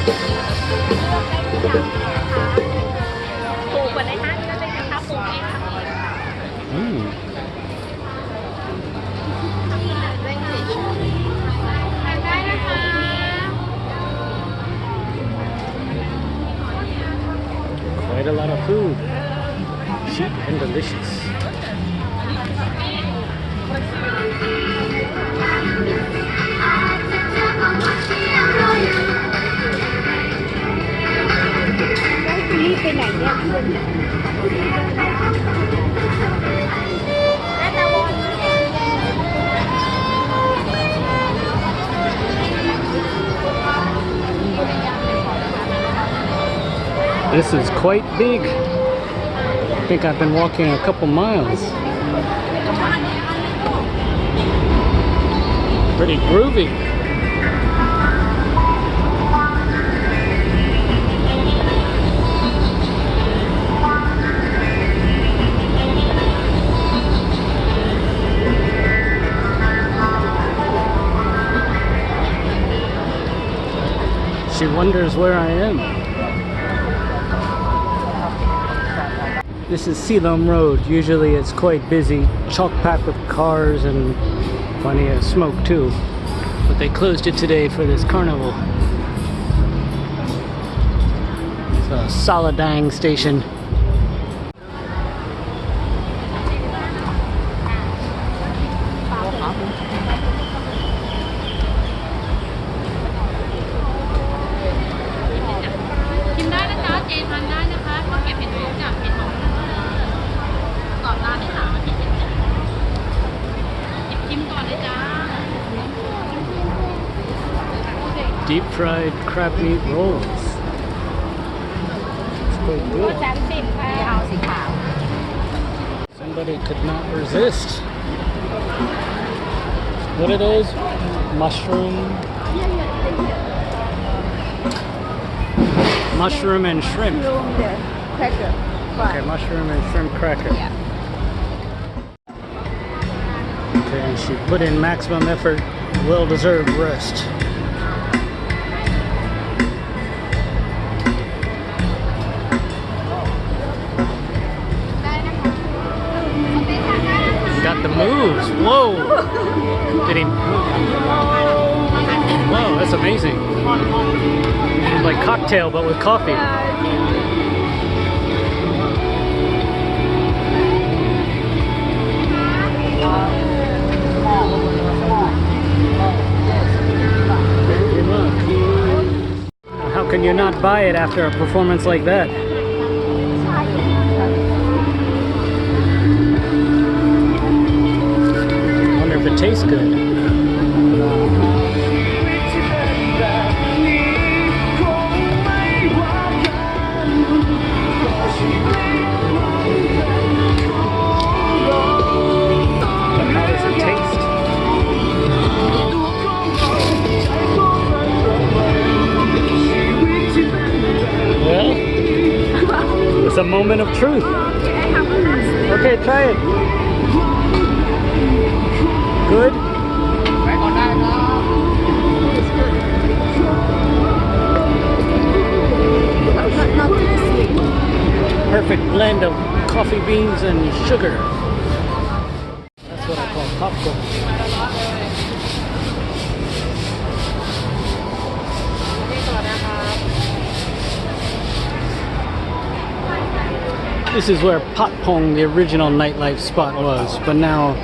ถูกกว่าในห้างก็เลยนะคะปลูกเองค่ะ ได้นะคะ Quite a lot of food. Cheap and delicious. This is quite big. I think I've been walking a couple miles. Pretty groovy. She wonders where I am. This is Silom Road. Usually it's quite busy, chock-packed with cars and plenty of smoke too. But they closed it today for this carnival. It's a Sala Daeng station. Deep fried crab meat rolls. It's quite good. Somebody could not resist. What are those? Mushroom and shrimp. Okay, mushroom and shrimp cracker. Okay, she put in maximum effort, well-deserved rest. Got the moves. Whoa! Did he? Whoa, that's amazing. It's like cocktail, but with coffee. Good luck. How can you not buy it after a performance like that? If it tastes good. But how does it taste? Well, it's a moment of truth. Okay, try it. Good? Perfect blend of coffee beans and sugar. That's what I call popcorn. This is where Pat Pong, the original nightlife spot, was, but now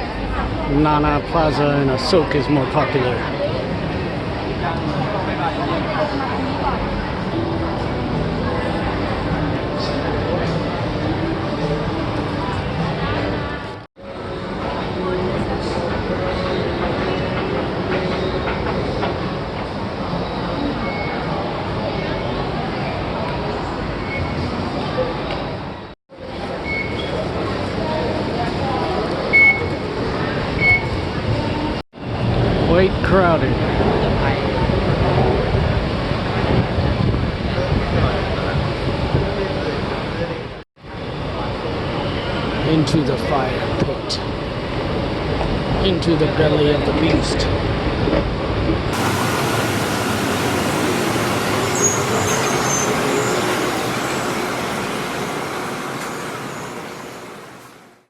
Nana Plaza and Asok is more popular. Quite crowded. Into the fire pit. Into the belly of the beast.